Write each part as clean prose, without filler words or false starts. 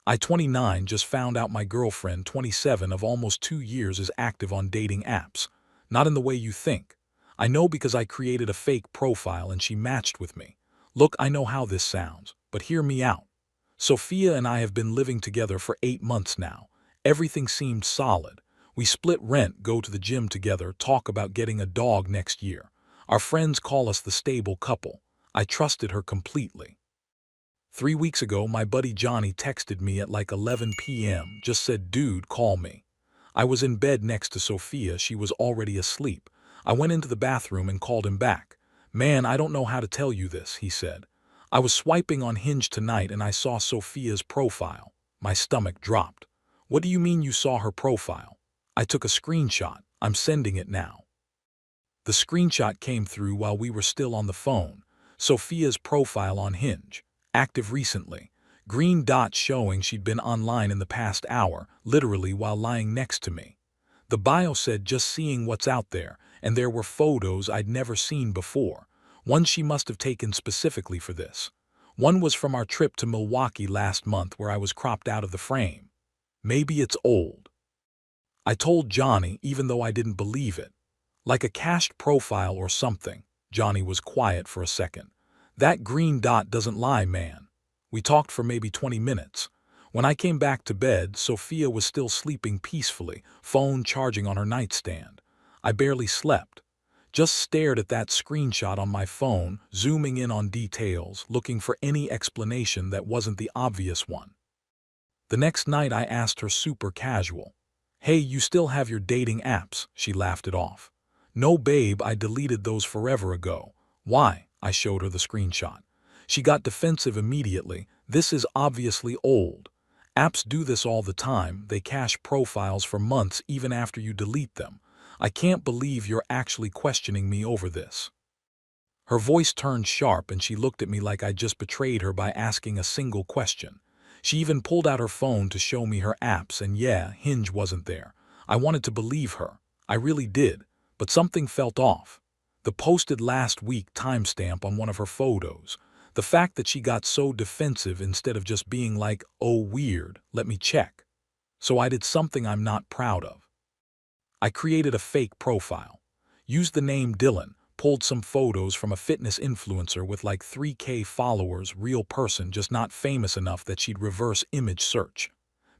I, 29, just found out my girlfriend, 27, of almost 2 years, is active on dating apps. Not in the way you think. I know because I created a fake profile and she matched with me. Look, I know how this sounds, but hear me out. Sophia and I have been living together for 8 months now. Everything seemed solid. We split rent, go to the gym together, talk about getting a dog next year. Our friends call us the stable couple. I trusted her completely. 3 weeks ago, my buddy Johnny texted me at like 11 p.m., just said, "Dude, call me." I was in bed next to Sophia, she was already asleep. I went into the bathroom and called him back. "Man, I don't know how to tell you this," he said. "I was swiping on Hinge tonight and I saw Sophia's profile." My stomach dropped. "What do you mean you saw her profile?" "I took a screenshot. I'm sending it now." The screenshot came through while we were still on the phone. Sophia's profile on Hinge. Active recently. Green dots showing she'd been online in the past hour, literally while lying next to me. The bio said, "Just seeing what's out there," and there were photos I'd never seen before. One she must have taken specifically for this. One was from our trip to Milwaukee last month where I was cropped out of the frame. Maybe it's old. I told Johnny, even though I didn't believe it. Like a cached profile or something. Johnny was quiet for a second. "That green dot doesn't lie, man." We talked for maybe 20 minutes. When I came back to bed, Sophia was still sleeping peacefully, phone charging on her nightstand. I barely slept. Just stared at that screenshot on my phone, zooming in on details, looking for any explanation that wasn't the obvious one. The next night I asked her super casual, "Hey, you still have your dating apps?" She laughed it off. "No, babe, I deleted those forever ago." "Why?" I showed her the screenshot. She got defensive immediately. "This is obviously old. Apps do this all the time. They cache profiles for months even after you delete them. I can't believe you're actually questioning me over this." Her voice turned sharp and she looked at me like I'd just betrayed her by asking a single question. She even pulled out her phone to show me her apps, and yeah, Hinge wasn't there. I wanted to believe her. I really did. But something felt off. The posted last week timestamp on one of her photos. The fact that she got so defensive instead of just being like, "Oh, weird, let me check." So I did something I'm not proud of. I created a fake profile. Used the name Dylan, pulled some photos from a fitness influencer with like 3K followers, real person, just not famous enough that she'd reverse image search.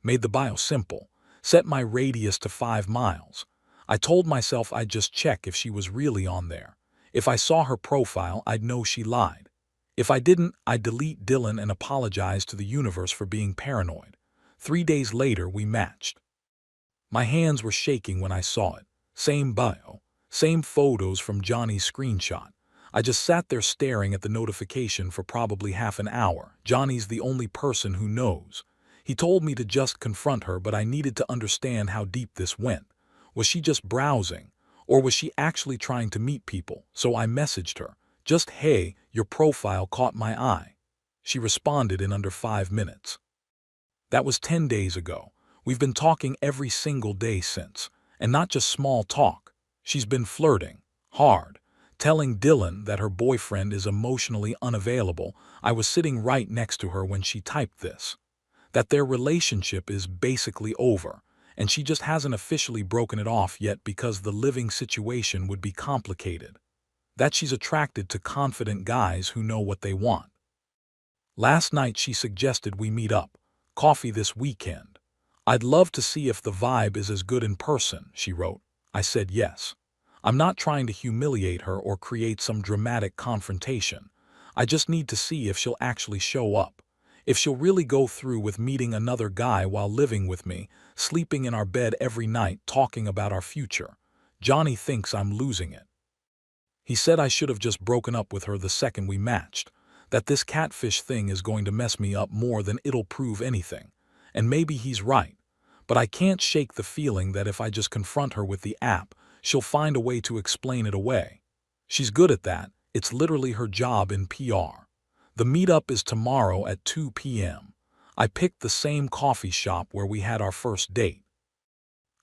Made the bio simple. Set my radius to 5 miles. I told myself I'd just check if she was really on there. If I saw her profile, I'd know she lied. If I didn't, I'd delete Dylan and apologize to the universe for being paranoid. 3 days later, we matched. My hands were shaking when I saw it. Same bio. Same photos from Johnny's screenshot. I just sat there staring at the notification for probably half an hour. Johnny's the only person who knows. He told me to just confront her, but I needed to understand how deep this went. Was she just browsing? Or was she actually trying to meet people? So I messaged her. Just, "Hey, your profile caught my eye." She responded in under 5 minutes. That was 10 days ago. We've been talking every single day since. And not just small talk. She's been flirting. Hard. Telling Dylan that her boyfriend is emotionally unavailable. I was sitting right next to her when she typed this. That their relationship is basically over. And she just hasn't officially broken it off yet because the living situation would be complicated. That she's attracted to confident guys who know what they want. Last night she suggested we meet up. Coffee this weekend. "I'd love to see if the vibe is as good in person," she wrote. I said yes. I'm not trying to humiliate her or create some dramatic confrontation. I just need to see if she'll actually show up. If she'll really go through with meeting another guy while living with me, sleeping in our bed every night, talking about our future. Johnny thinks I'm losing it. He said I should have just broken up with her the second we matched. That this catfish thing is going to mess me up more than it'll prove anything. And maybe he's right. But I can't shake the feeling that if I just confront her with the app, she'll find a way to explain it away. She's good at that. It's literally her job in PR. The meetup is tomorrow at 2 p.m. I picked the same coffee shop where we had our first date.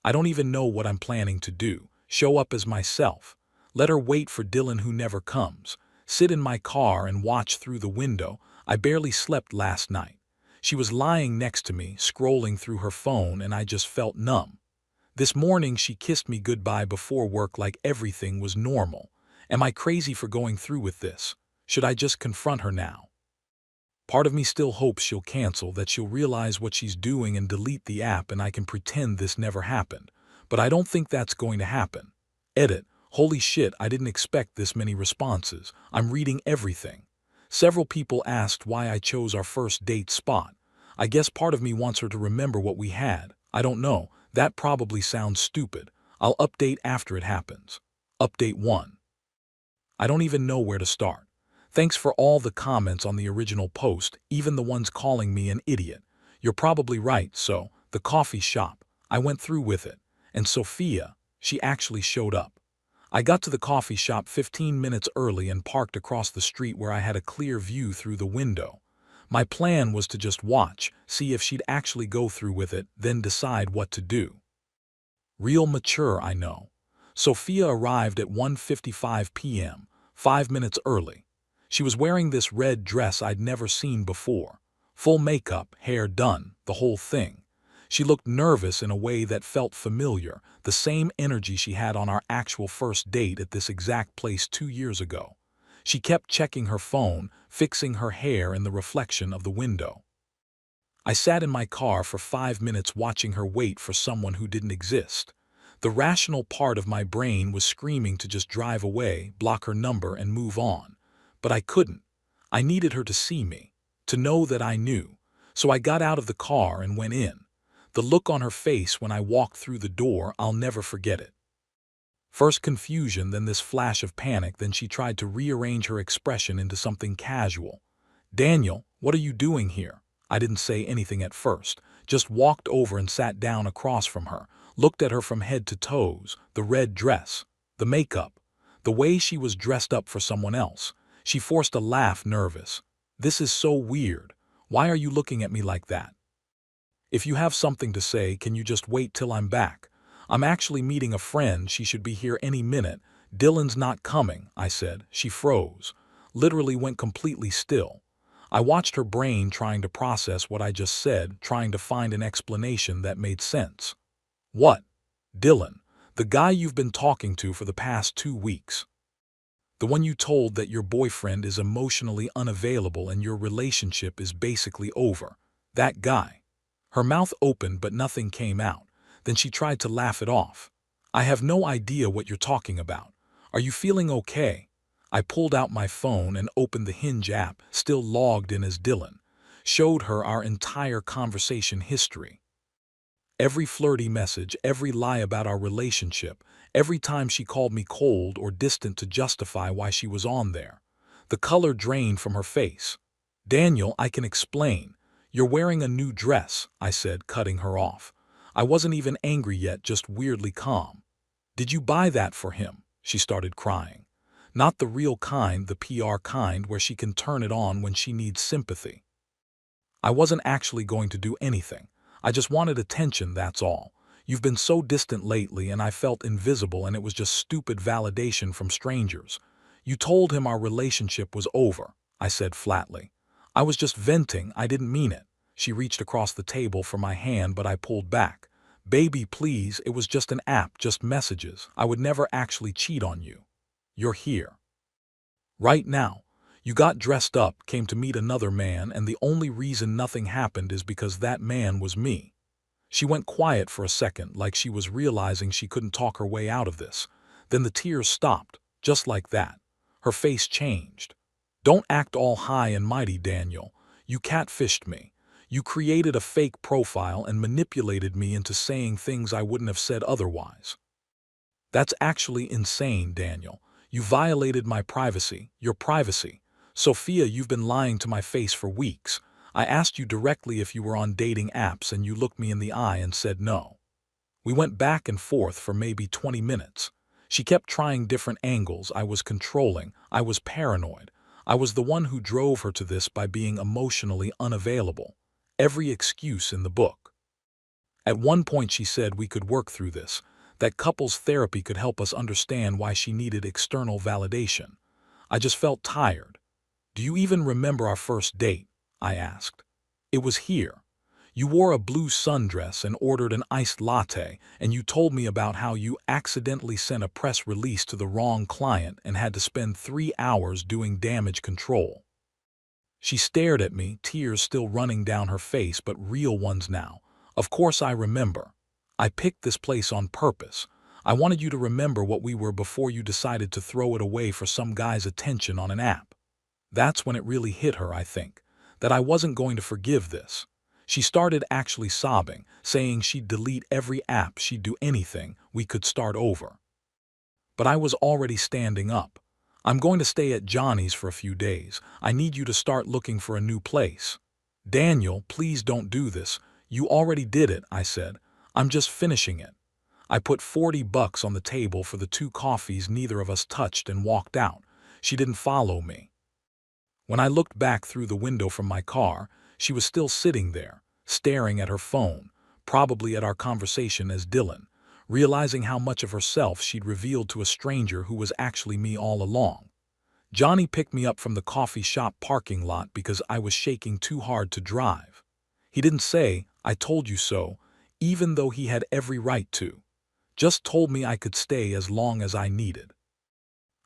I don't even know what I'm planning to do. Show up as myself. Let her wait for Dylan who never comes. Sit in my car and watch through the window. I barely slept last night. She was lying next to me, scrolling through her phone, and I just felt numb. This morning she kissed me goodbye before work like everything was normal. Am I crazy for going through with this? Should I just confront her now? Part of me still hopes she'll cancel, that she'll realize what she's doing and delete the app and I can pretend this never happened. But I don't think that's going to happen. Edit. Holy shit, I didn't expect this many responses. I'm reading everything. Several people asked why I chose our first date spot. I guess part of me wants her to remember what we had. I don't know. That probably sounds stupid. I'll update after it happens. Update 1. I don't even know where to start. Thanks for all the comments on the original post, even the ones calling me an idiot. You're probably right, so, the coffee shop. I went through with it. And Sophia, she actually showed up. I got to the coffee shop 15 minutes early and parked across the street where I had a clear view through the window. My plan was to just watch, see if she'd actually go through with it, then decide what to do. Real mature, I know. Sophia arrived at 1:55 p.m., 5 minutes early. She was wearing this red dress I'd never seen before. Full makeup, hair done, the whole thing. She looked nervous in a way that felt familiar, the same energy she had on our actual first date at this exact place 2 years ago. She kept checking her phone, fixing her hair in the reflection of the window. I sat in my car for 5 minutes watching her wait for someone who didn't exist. The rational part of my brain was screaming to just drive away, block her number, and move on. But I couldn't. I needed her to see me, to know that I knew. So I got out of the car and went in. The look on her face when I walked through the door, I'll never forget it. First confusion, then this flash of panic, then she tried to rearrange her expression into something casual. "Daniel, what are you doing here?" I didn't say anything at first, just walked over and sat down across from her, looked at her from head to toes, the red dress, the makeup, the way she was dressed up for someone else. She forced a laugh, nervous. "This is so weird. Why are you looking at me like that? If you have something to say, can you just wait till I'm back? I'm actually meeting a friend, she should be here any minute. Dylan's not coming," I said. She froze, literally went completely still. I watched her brain trying to process what I just said, trying to find an explanation that made sense. "What? Dylan, the guy you've been talking to for the past 2 weeks. The one you told that your boyfriend is emotionally unavailable and your relationship is basically over. That guy." Her mouth opened but nothing came out. Then she tried to laugh it off. "I have no idea what you're talking about. Are you feeling okay?" I pulled out my phone and opened the Hinge app, still logged in as Dylan. Showed her our entire conversation history. Every flirty message, every lie about our relationship, every time she called me cold or distant to justify why she was on there. The color drained from her face. "Daniel, I can explain. You're wearing a new dress," I said, cutting her off. I wasn't even angry yet, just weirdly calm. "Did you buy that for him?" She started crying. Not the real kind, the PR kind where she can turn it on when she needs sympathy. "I wasn't actually going to do anything. I just wanted attention, that's all. You've been so distant lately and I felt invisible, and it was just stupid validation from strangers. You told him our relationship was over," I said flatly. "I was just venting, I didn't mean it." She reached across the table for my hand, but I pulled back. "Baby, please, it was just an app, just messages. I would never actually cheat on you. You're here right now. You got dressed up, came to meet another man, and the only reason nothing happened is because that man was me." She went quiet for a second, like she was realizing she couldn't talk her way out of this. Then the tears stopped, just like that. Her face changed. "Don't act all high and mighty, Daniel. You catfished me. You created a fake profile and manipulated me into saying things I wouldn't have said otherwise. That's actually insane, Daniel. You violated my privacy, your privacy. Sophia, you've been lying to my face for weeks. I asked you directly if you were on dating apps and you looked me in the eye and said no. We went back and forth for maybe 20 minutes. She kept trying different angles. I was controlling. I was paranoid. I was the one who drove her to this by being emotionally unavailable. Every excuse in the book. At one point she said we could work through this, that couples therapy could help us understand why she needed external validation. I just felt tired. "Do you even remember our first date?" I asked. It was here. You wore a blue sundress and ordered an iced latte, and you told me about how you accidentally sent a press release to the wrong client and had to spend 3 hours doing damage control. She stared at me, tears still running down her face, but real ones now. Of course I remember. I picked this place on purpose. I wanted you to remember what we were before you decided to throw it away for some guy's attention on an app. That's when it really hit her, I think, that I wasn't going to forgive this. She started actually sobbing, saying she'd delete every app, she'd do anything, we could start over. But I was already standing up. I'm going to stay at Johnny's for a few days. I need you to start looking for a new place. Daniel, please don't do this. You already did it, I said. I'm just finishing it. I put $40 on the table for the 2 coffees neither of us touched and walked out. She didn't follow me. When I looked back through the window from my car, she was still sitting there, staring at her phone, probably at our conversation as Dylan, realizing how much of herself she'd revealed to a stranger who was actually me all along. Johnny picked me up from the coffee shop parking lot because I was shaking too hard to drive. He didn't say, "I told you so," even though he had every right to. Just told me I could stay as long as I needed.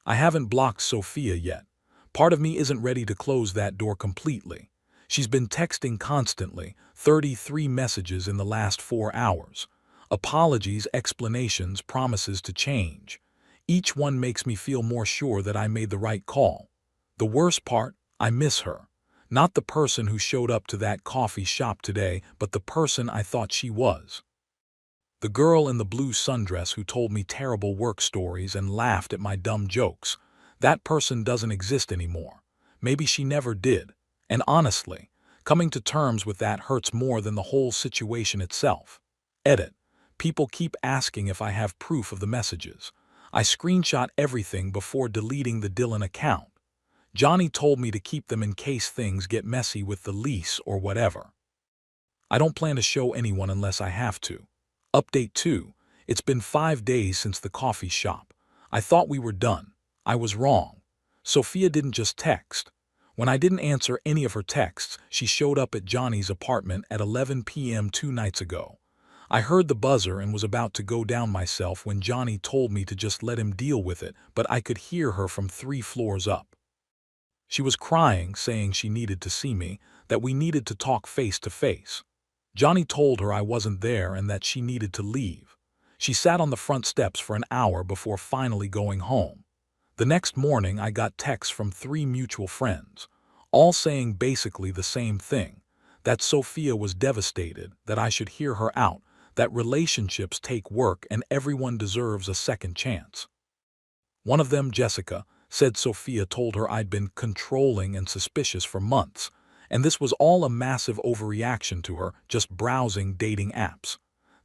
I haven't blocked Sophia yet. Part of me isn't ready to close that door completely. She's been texting constantly, 33 messages in the last 4 hours. Apologies, explanations, promises to change. Each one makes me feel more sure that I made the right call. The worst part, I miss her. Not the person who showed up to that coffee shop today, but the person I thought she was. The girl in the blue sundress who told me terrible work stories and laughed at my dumb jokes. That person doesn't exist anymore. Maybe she never did. And honestly, coming to terms with that hurts more than the whole situation itself. Edit. People keep asking if I have proof of the messages. I screenshot everything before deleting the Dylan account. Johnny told me to keep them in case things get messy with the lease or whatever. I don't plan to show anyone unless I have to. Update 2. It's been 5 days since the coffee shop. I thought we were done. I was wrong. Sophia didn't just text. When I didn't answer any of her texts, she showed up at Johnny's apartment at 11 p.m. 2 nights ago. I heard the buzzer and was about to go down myself when Johnny told me to just let him deal with it, but I could hear her from 3 floors up. She was crying, saying she needed to see me, that we needed to talk face to face. Johnny told her I wasn't there and that she needed to leave. She sat on the front steps for an hour before finally going home. The next morning I got texts from 3 mutual friends, all saying basically the same thing, that Sophia was devastated, that I should hear her out, that relationships take work and everyone deserves a second chance. One of them, Jessica, said Sophia told her I'd been controlling and suspicious for months, and this was all a massive overreaction to her just browsing dating apps.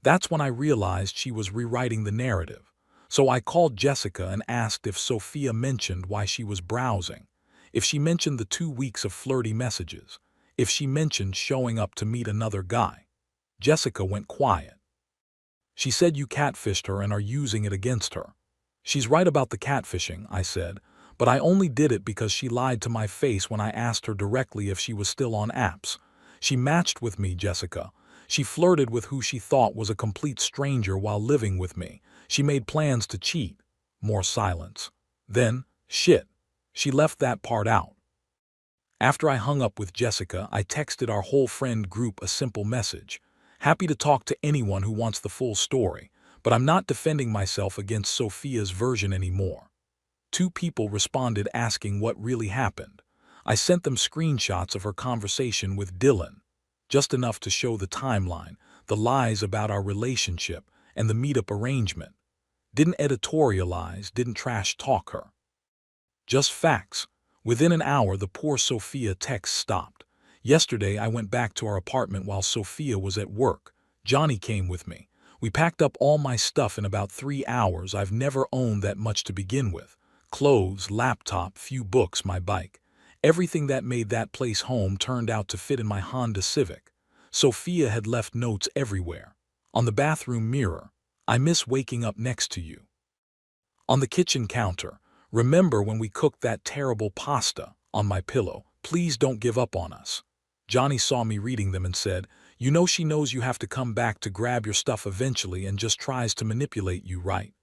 That's when I realized she was rewriting the narrative. So I called Jessica and asked if Sophia mentioned why she was browsing, if she mentioned the 2 weeks of flirty messages, if she mentioned showing up to meet another guy. Jessica went quiet. She said you catfished her and are using it against her. She's right about the catfishing, I said, but I only did it because she lied to my face when I asked her directly if she was still on apps. She matched with me, Jessica. She flirted with who she thought was a complete stranger while living with me. She made plans to cheat. More silence. Then, shit. She left that part out. After I hung up with Jessica, I texted our whole friend group a simple message. Happy to talk to anyone who wants the full story, but I'm not defending myself against Sophia's version anymore. 2 people responded asking what really happened. I sent them screenshots of her conversation with Dylan, just enough to show the timeline, the lies about our relationship, and the meetup arrangement. Didn't editorialize, didn't trash talk her. Just facts. Within an hour, the poor Sophia text stopped. Yesterday, I went back to our apartment while Sophia was at work. Johnny came with me. We packed up all my stuff in about 3 hours. I've never owned that much to begin with. Clothes, laptop, few books, my bike. Everything that made that place home turned out to fit in my Honda Civic. Sophia had left notes everywhere. On the bathroom mirror, "I miss waking up next to you." On the kitchen counter, "Remember when we cooked that terrible pasta?" On my pillow, "Please don't give up on us." Johnny saw me reading them and said, "You know she knows you have to come back to grab your stuff eventually and just tries to manipulate you, right?"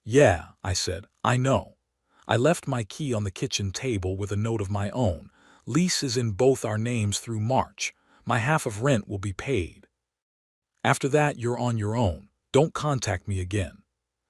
"Yeah," I said, "I know." I left my key on the kitchen table with a note of my own. "Lease is in both our names through March. My half of rent will be paid. After that, you're on your own. Don't contact me again."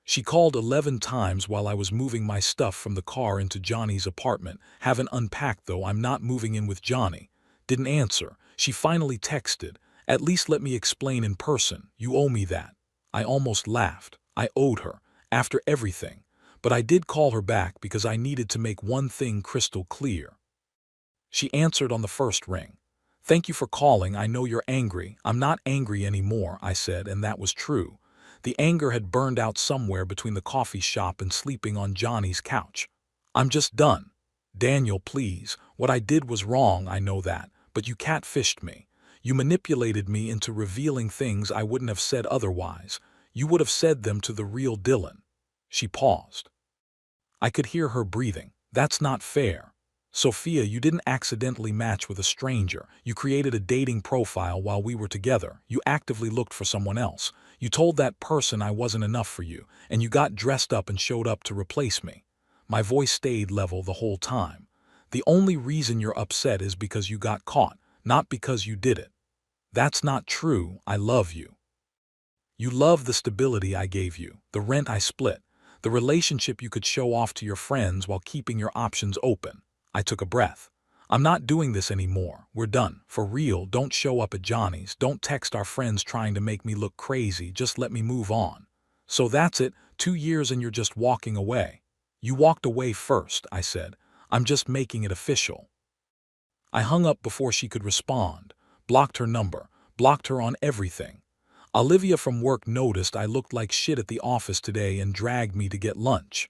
She called 11 times while I was moving my stuff from the car into Johnny's apartment. "Haven't unpacked though, I'm not moving in with Johnny." Didn't answer. She finally texted, "At least let me explain in person. You owe me that." I almost laughed. I owed her, after everything. But I did call her back because I needed to make one thing crystal clear. She answered on the first ring. "Thank you for calling. I know you're angry." "I'm not angry anymore," I said, and that was true. The anger had burned out somewhere between the coffee shop and sleeping on Johnny's couch. "I'm just done. Daniel, please. What I did was wrong, I know that, but you catfished me. You manipulated me into revealing things I wouldn't have said otherwise. You would have said them to the real Dylan." She paused. I could hear her breathing. "That's not fair. Sophia, you didn't accidentally match with a stranger. You created a dating profile while we were together. You actively looked for someone else. You told that person I wasn't enough for you, and you got dressed up and showed up to replace me." My voice stayed level the whole time. "The only reason you're upset is because you got caught, not because you did it." "That's not true. I love you. You love the stability I gave you, the rent I split, the relationship you could show off to your friends while keeping your options open." I took a breath. "I'm not doing this anymore. We're done. For real, don't show up at Johnny's. Don't text our friends trying to make me look crazy. Just let me move on." "So that's it, 2 years and you're just walking away." "You walked away first," I said. "I'm just making it official." I hung up before she could respond, blocked her number, blocked her on everything. Olivia from work noticed I looked like shit at the office today and dragged me to get lunch.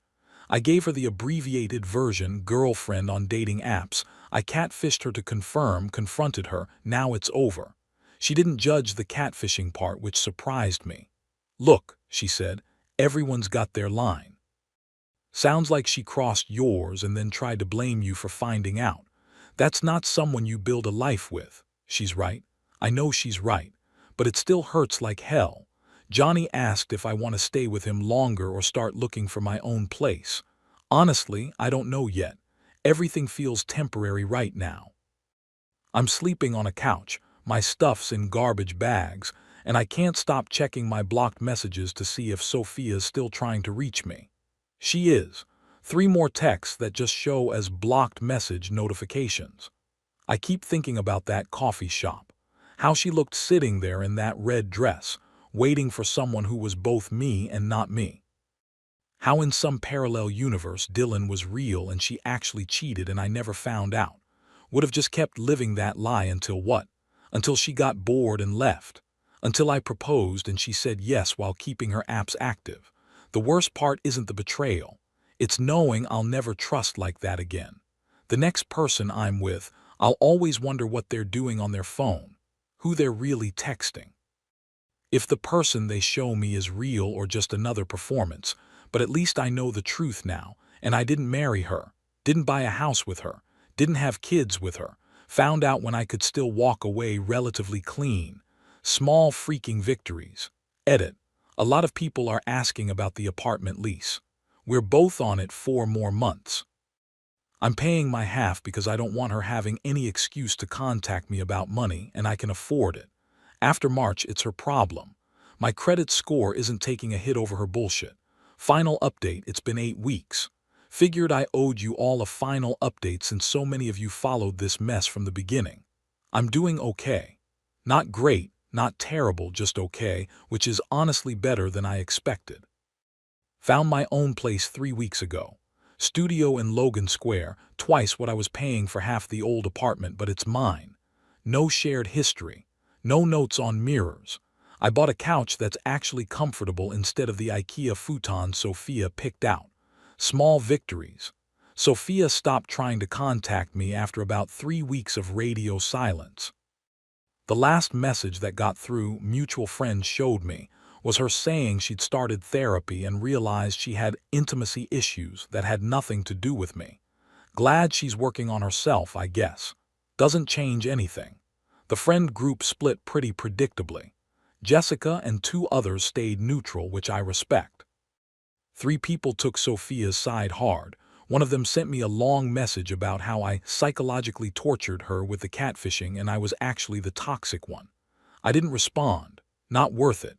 I gave her the abbreviated version, girlfriend on dating apps. I catfished her to confirm, confronted her, now it's over. She didn't judge the catfishing part, which surprised me. "Look," she said, "everyone's got their line. Sounds like she crossed yours and then tried to blame you for finding out. That's not someone you build a life with." She's right. I know she's right. But it still hurts like hell. Johnny asked if I want to stay with him longer or start looking for my own place. Honestly, I don't know yet. Everything feels temporary right now. I'm sleeping on a couch, my stuff's in garbage bags, and I can't stop checking my blocked messages to see if Sophia's still trying to reach me. She is. 3 more texts that just show as blocked message notifications. I keep thinking about that coffee shop. How she looked sitting there in that red dress, waiting for someone who was both me and not me. How in some parallel universe Dylan was real and she actually cheated and I never found out. Would have just kept living that lie until what? Until she got bored and left. Until I proposed and she said yes while keeping her apps active. The worst part isn't the betrayal. It's knowing I'll never trust like that again. The next person I'm with, I'll always wonder what they're doing on their phone, who they're really texting. If the person they show me is real or just another performance, but at least I know the truth now, and I didn't marry her, didn't buy a house with her, didn't have kids with her, found out when I could still walk away relatively clean. Small freaking victories. Edit. A lot of people are asking about the apartment lease. We're both on it 4 more months. I'm paying my half because I don't want her having any excuse to contact me about money, and I can afford it. After March, it's her problem. My credit score isn't taking a hit over her bullshit. Final update, it's been 8 weeks. Figured I owed you all a final update since so many of you followed this mess from the beginning. I'm doing okay. Not great, not terrible, just okay, which is honestly better than I expected. Found my own place 3 weeks ago. Studio in Logan Square, twice what I was paying for half the old apartment, but it's mine. No shared history. No notes on mirrors. I bought a couch that's actually comfortable instead of the IKEA futon Sophia picked out. Small victories. Sophia stopped trying to contact me after about 3 weeks of radio silence. The last message that got through, mutual friends showed me, was her saying she'd started therapy and realized she had intimacy issues that had nothing to do with me. Glad she's working on herself, I guess. Doesn't change anything. The friend group split pretty predictably. Jessica and two others stayed neutral, which I respect. Three people took Sophia's side hard. One of them sent me a long message about how I psychologically tortured her with the catfishing and I was actually the toxic one. I didn't respond. Not worth it.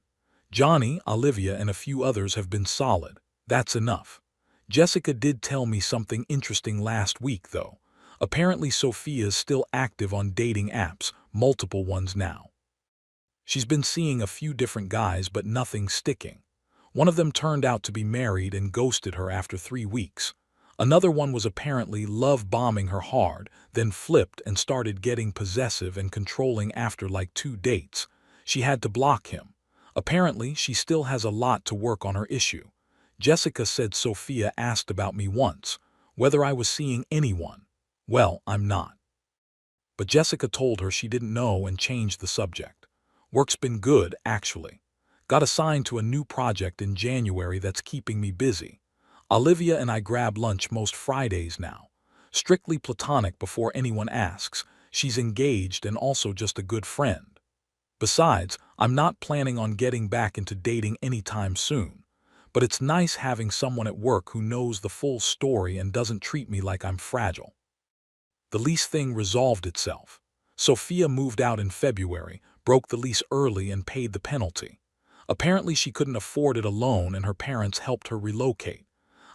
Johnny, Olivia, and a few others have been solid. That's enough. Jessica did tell me something interesting last week, though. Apparently Sophia's still active on dating apps, multiple ones now. She's been seeing a few different guys, but nothing sticking. One of them turned out to be married and ghosted her after 3 weeks. Another one was apparently love-bombing her hard, then flipped and started getting possessive and controlling after like 2 dates. She had to block him. Apparently, she still has a lot to work on her issue. Jessica said Sophia asked about me once, whether I was seeing anyone. Well, I'm not. But Jessica told her she didn't know and changed the subject. Work's been good, actually. Got assigned to a new project in January that's keeping me busy. Olivia and I grab lunch most Fridays now. Strictly platonic before anyone asks. She's engaged and also just a good friend. Besides, I'm not planning on getting back into dating anytime soon. But it's nice having someone at work who knows the full story and doesn't treat me like I'm fragile. The lease thing resolved itself. Sophia moved out in February, broke the lease early and paid the penalty. Apparently she couldn't afford it alone and her parents helped her relocate.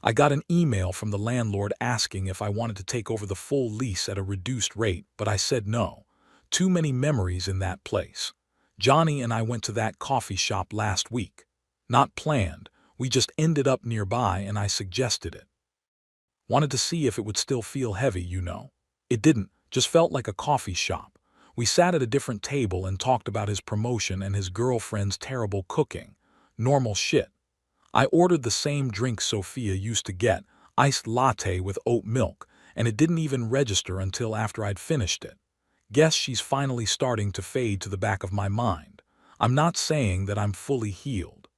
I got an email from the landlord asking if I wanted to take over the full lease at a reduced rate, but I said no. Too many memories in that place. Johnny and I went to that coffee shop last week. Not planned, we just ended up nearby and I suggested it. Wanted to see if it would still feel heavy, you know. It didn't, just felt like a coffee shop. We sat at a different table and talked about his promotion and his girlfriend's terrible cooking. Normal shit. I ordered the same drink Sophia used to get, iced latte with oat milk, and it didn't even register until after I'd finished it. Guess she's finally starting to fade to the back of my mind. I'm not saying that I'm fully healed.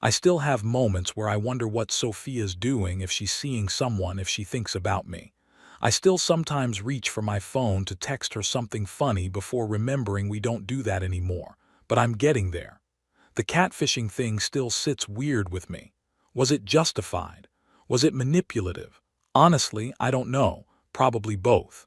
I still have moments where I wonder what Sophia's doing, if she's seeing someone, if she thinks about me. I still sometimes reach for my phone to text her something funny before remembering we don't do that anymore, but I'm getting there. The catfishing thing still sits weird with me. Was it justified? Was it manipulative? Honestly, I don't know. Probably both.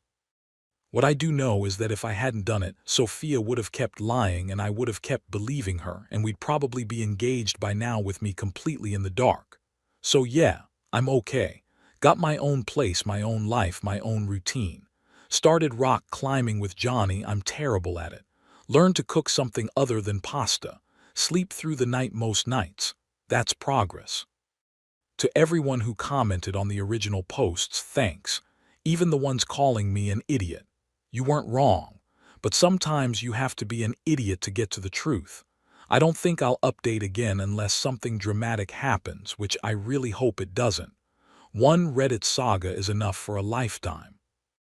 What I do know is that if I hadn't done it, Sophia would have kept lying and I would have kept believing her and we'd probably be engaged by now with me completely in the dark. So yeah, I'm okay. Got my own place, my own life, my own routine. Started rock climbing with Johnny, I'm terrible at it. Learned to cook something other than pasta. Sleep through the night most nights. That's progress. To everyone who commented on the original posts, thanks. Even the ones calling me an idiot. You weren't wrong. But sometimes you have to be an idiot to get to the truth. I don't think I'll update again unless something dramatic happens, which I really hope it doesn't. One Reddit saga is enough for a lifetime.